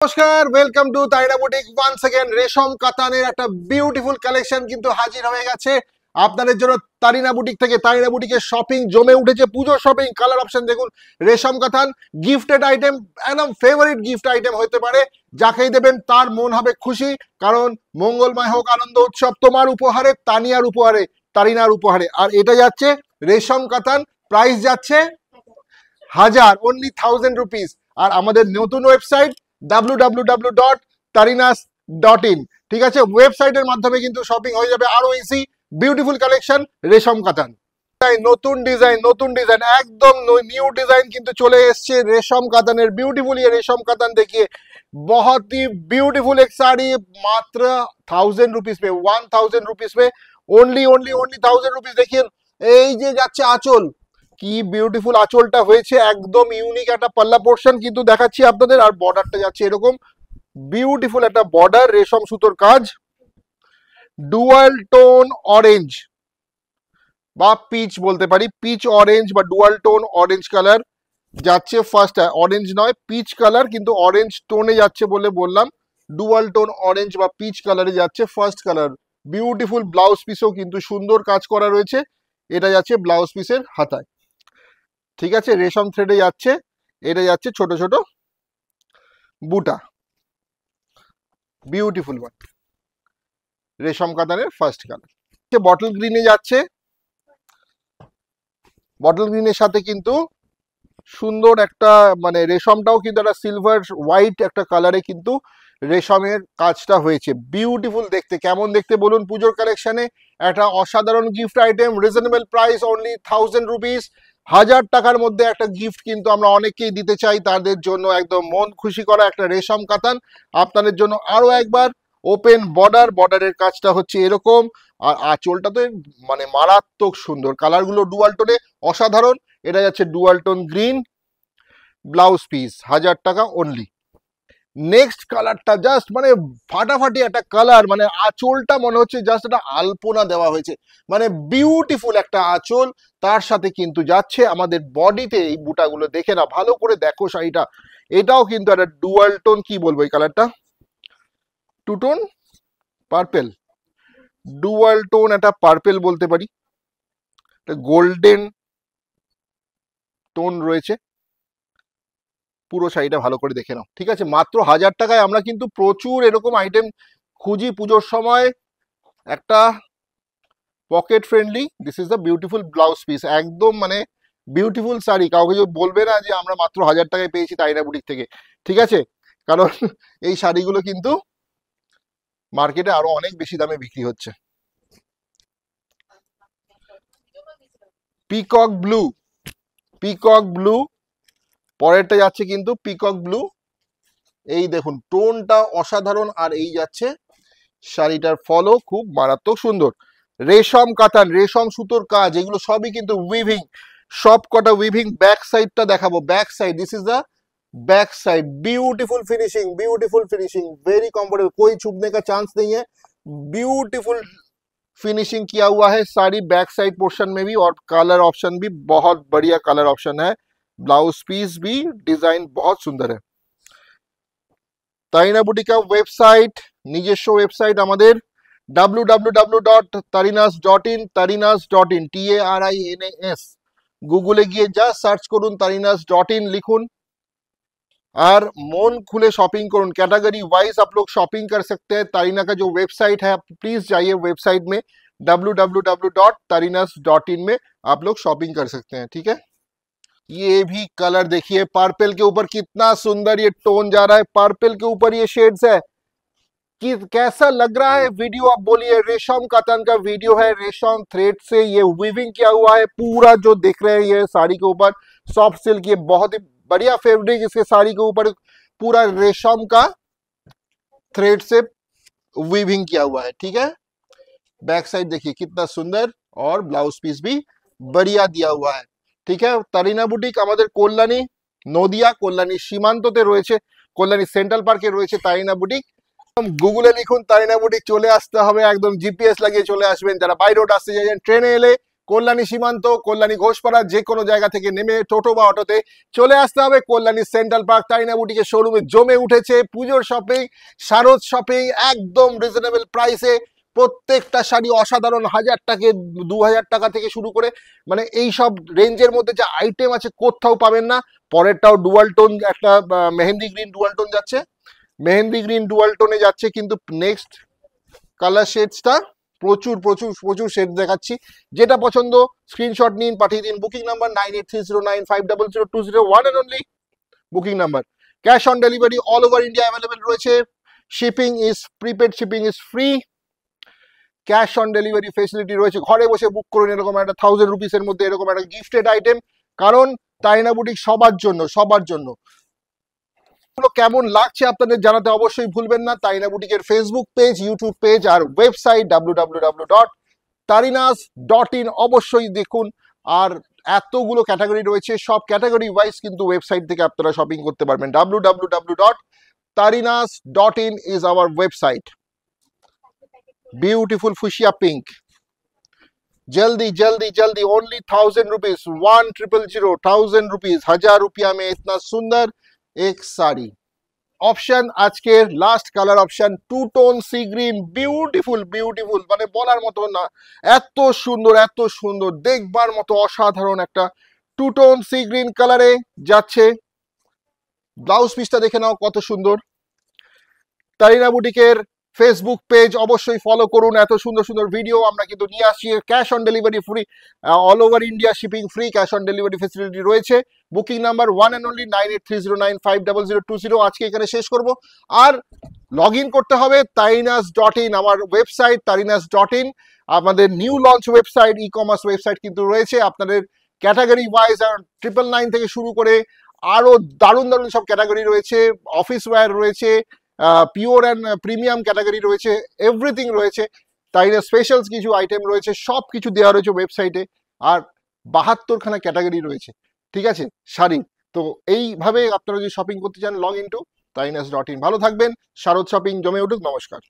নমস্কার, welcome to তাইনা boutique. Once again রেশম কাতানের একটা বিউটিফুল কালেকশন কিন্তু হাজির হয়ে গেছে আপনাদের জন্য তারিনা বুটিক থেকে। তারিনা বুটিকের শপিং জমে উঠেছে, পুজো শপিং। কালার অপশন দেখুন, রেশম কাতান গিফটেড আইটেম, একদম ফেভারিট গিফট আইটেম হতে পারে। যাকেই দেবেন তার মন হবে খুশি, কারণ মঙ্গলময় হোক আনন্দ উৎসব তোমার উপহারে, তানিয়ার উপহারে, তারিনার উপহারে। আর এটা যাচ্ছে রেশম কাতান, প্রাইস যাচ্ছে 1000, অনলি 1000 রুপিস। আর আমাদের নতুন ওয়েবসাইট www.tarinas.in, ঠিক আছে? ওয়েবসাইটের মাধ্যমে কিন্তু শপিং হয়ে যাবে আরো ইজি। বিউটিফুল কালেকশন রেশম কাতান, নতুন ডিজাইন একদম নিউ ডিজাইন কিন্তু চলে এসছে রেশম কাতানের। বিউটিফুল ये रेशम कातन देखिए, बहुत ही ब्यूटीफुल एक साड़ी, मात्र 1000 रुपीज में, 1000 रुपीज में, ओनली 1000 रुपीज। देखिए এই যে যাচ্ছে আঁচল, কি বিউটিফুল আঁচলটা হয়েছে, একদম ইউনিক একটা পাল্লা পোর্শন কিন্তু দেখাচ্ছি আপনাদের। আর বর্ডারটা যাচ্ছে এরকম বিউটিফুল একটা বর্ডার, রেশম সুতোর কাজ, ডুয়াল টোন অরেঞ্জ বা পিচ বলতে পারি, পিচ অরেঞ্জ বা ডুয়াল টোন অরেঞ্জ কালার যাচ্ছে। ফার্স্ট অরেঞ্জ নয়, পিচ কালার, কিন্তু অরেঞ্জ টোনে যাচ্ছে বলে বললাম। ডুয়াল টোন অরেঞ্জ বা পিচ কালারে যাচ্ছে ফার্স্ট কালার। বিউটিফুল ব্লাউজ পিসও কিন্তু সুন্দর কাজ করা রয়েছে। এটা যাচ্ছে ব্লাউজ পিসের হাতায়, ঠিক আছে? রেশম থ্রেডে যাচ্ছে, এটা যাচ্ছে ছোট ছোট বুটা। বিউটিফুল ওয়ান, রেশম কাতানের ফার্স্ট কালার। বটল গ্রিনে যাচ্ছে, বটল গ্রিনের সাথে কিন্তু সুন্দর একটা মানে রেশমটাও কিন্তু একটা সিলভার হোয়াইট একটা কালারে কিন্তু রেশমের কাজটা হয়েছে। বিউটিফুল দেখতে, কেমন দেখতে বলুন? পুজোর কালেকশনে একটা অসাধারণ gift item, reasonable price, only 1000 rupees. 1000 টাকার মধ্যে একটা গিফট কিন্তু আমরা অনেকেই দিতে চাই, তাদের জন্য একদম মন খুশি করা একটা রেশম কাতান আপনাদের জন্য। আরো একবার ওপেন বর্ডার, বর্ডারের কাজটা হচ্ছে এরকম। আর আঁচলটা তো মানে মারাত্মক সুন্দর, কালারগুলো ডুয়াল টোনে অসাধারণ। এটা যাচ্ছে dual tone green, blouse piece 1000 টাকা অনলি। নেক্সট কালারটা জাস্ট মানে ফাটাফাটি একটা কালার, মানে আঁচলটা মনে হচ্ছে জাস্ট একটা আলপনা দেওয়া হয়েছে, মানে বিউটিফুল একটা আঁচল। তার সাথে কিন্তু যাচ্ছে আমাদের বডিতে এই বুটাগুলো, দেখে না ভালো করে দেখো শাড়িটা। এটাও কিন্তু একটা ডুয়াল টোন, কি বলবো এই কালারটা, two tone purple, dual tone একটা পার্পেল বলতে পারি, গোল্ডেন টোন রয়েছে। পুরো শাড়িটা ভালো করে দেখে নাও, ঠিক আছে? মাত্র 1000 টাকায় আমরা কিন্তু প্রচুর এরকম আইটেম খুঁজি পুজোর সময়, একটা pocket friendly. This is the beautiful blouse piece, একদম মানে বিউটিফুল শাড়ি। কাউকে যদি বলবে না যে আমরা মাত্র 1000 টাকায় পেয়েছি তাইনা বুটিক থেকে, ঠিক আছে? কারণ এই শাড়িগুলো কিন্তু মার্কেটে আরো অনেক বেশি দামে বিক্রি হচ্ছে। পিকক ব্লু, পিকক ব্লু পরেরটা যাচ্ছে কিন্তু পিকক ব্লু। এই দেখুন টোনটা অসাধারণ, আর এই যাচ্ছে শাড়িটার ফলও খুব মারাত্মক সুন্দর। রেশম কাতান, রেশম সুতোর কাজ, এগুলো সবই কিন্তু উইভিং, সব কটা উইভিং। ব্যাক সাইডটা দেখাবো, back side, this is the back side. Beautiful finishing, very comfortable, कोई छूटने का चांस नहीं है। ब्यूटीफुल फिनिशिंग किया हुआ है साड़ी बैक साइड पोर्शन में भी, और कलर ऑप्शन भी बहुत बढ़िया कलर ऑप्शन है। ब्लाउज पीस भी डिजाइन बहुत सुंदर है। তারিনা বুটিকা ওয়েবসাইট, নিজস্ব ওয়েবসাইট আমাদের www.tarinas.in, tarinas.in, TARINAS। গুগলে গিয়ে যা সার্চ করুন tarinas.in লিখুন, और मन खुले शॉपिंग करूँ। कैटेगरी वाइज आप लोग शॉपिंग कर सकते हैं। तारीना का जो वेबसाइट है, प्लीज जाइए वेबसाइट में www.tarinas.in में आप लोग शॉपिंग कर सकते हैं, ठीक है? ये भी कलर देखिए, पर्पल के ऊपर कितना सुंदर ये टोन जा रहा है, पर्पल के ऊपर ये शेड्स है। कि कैसा लग रहा है वीडियो, आप बोलिए। रेशम कातन का वीडियो है, रेशम थ्रेड से ये वीविंग किया हुआ है पूरा, जो देख रहे हैं ये साड़ी के ऊपर सॉफ्ट सिल्क, ये बहुत ही बढ़िया फैब्रिक इसके साड़ी के ऊपर, पूरा रेशम का थ्रेड से वीविंग किया हुआ है, ठीक है? बैक साइड देखिए कितना सुंदर, और ब्लाउज पीस भी बढ़िया दिया हुआ है, ठीक है? তারিনা বুটিক আমাদের কল্যাণী, নদিয়া কল্যাণী সীমান্ততে রয়েছে, কল্যাণী সেন্ট্রাল পার্কে রয়েছে তারিনা বুটিক। গুগলে লিখুন তারিনা বুটিক, চলে আসতে হবে, একদম জিপিএস লাগিয়ে চলে আসবেন। যারা বাই রোড আসতে চাইছেন, ট্রেনে এলে কল্যাণী সীমান্ত, কল্যাণী ঘোষপাড়া, যে কোনো জায়গা থেকে নেমে টোটো বা অটোতে চলে আসতে হবে কল্যাণী সেন্ট্রাল পার্ক তারিনা বুটিকের শোরুমে। জমে উঠেছে পুজোর শপিং, শারদ শপিং, একদম রিজনেবল প্রাইসে। প্রত্যেকটা শাড়ি অসাধারণ, 1000 টাকা 2000 টাকা থেকে শুরু করে, মানে এই সব রেঞ্জের মধ্যে যে আইটেম আছে কোথাও পাবেন না। পরেরটাও ডুয়াল টোন, একটা মেহেন্দি গ্রিন ডুয়াল টোন যাচ্ছে, মেহেন্দি গ্রিন ডুয়াল টোনে যাচ্ছে, কিন্তু নেক্সট কালার শেডসটা প্রচুর প্রচুর প্রচুর শেড দেখাচ্ছি। যেটা পছন্দ স্ক্রিনশট নিন, পাঠিয়ে দিন। Booking number 9830950020, one and only booking number. Cash on delivery all over India available রয়েছে। Shipping is prepaid, shipping is free. Cash on delivery facility রয়েছে। ঘরে বসে বুক করুন এরকম একটা 1000 রুপিসের মধ্যে এরকম একটা গিফটেড আইটেম, কারণ তারিনা বুটিক সবার জন্য, সবার জন্য। কেমন লাগছে আপনাদের জানাতে অবশ্যই ভুলবেন না। তারিনা বুটিকের ফেসবুক পেজ, ইউটিউব পেজ আর ওয়েবসাইট www.tarinas.in অবশ্যই দেখুন। আর এতগুলো ক্যাটাগরি রয়েছে, সব ক্যাটাগরি ওয়াইজ কিন্তু ওয়েবসাইট থেকে আপনারা শপিং করতে পারবেন। www.tarinas.in is our website. Beautiful fuchsia pink, जल्दी जल्दी जल्दी, ओनली 1000 रुपीज, 1000, 1000 रुपीज, 1000 रुपया में इतना सुंदर एक साड़ी। অপশন আজকের last colour option two tone sea green, beautiful beautiful, মানে বলার মতো না, এত সুন্দর এত সুন্দর, দেখবার মতো অসাধারণ একটা টু টোন সি গ্রিন কালারে যাচ্ছে। ব্লাউজ পিসটা দেখে নাও কত সুন্দর। তারিনা বুটিকের ফেসবুক পেজ অবশ্যই ফলো করুন, এত সুন্দর সুন্দর ভিডিও আমরা কিন্তু নিয়ে আসছি। Cash on delivery free, all over India shipping free, cash on delivery facility রয়েছে। Booking number one and only 9830950020। আজকে এখানে শেষ করব। আর লগ ইন করতে হবে tarinas.in, আমার ওয়েবসাইট tarinas.in, আমাদের new launch website, e commerce website কিন্তু রয়েছে। আপনাদের ক্যাটাগরি ওয়াইজ 999 থেকে শুরু করে আরো দারুণ দারুণ সব ক্যাটাগরি রয়েছে, অফিস ওয়্যার রয়েছে, পিওর অ্যান্ড প্রিমিয়াম ক্যাটাগরি রয়েছে, এভরিথিং রয়েছে। তাই স্পেশালস কিছু আইটেম রয়েছে, সব কিছু দেওয়া রয়েছে ওয়েবসাইটে। আর 72খানা ক্যাটাগরি রয়েছে, ঠিক আছে, শাড়ি। তো এইভাবে আপনারা যদি শপিং করতে চান, লগ ইন টু tarinas.in। ভালো থাকবেন, শারদ শপিং জমে উঠুক, নমস্কার।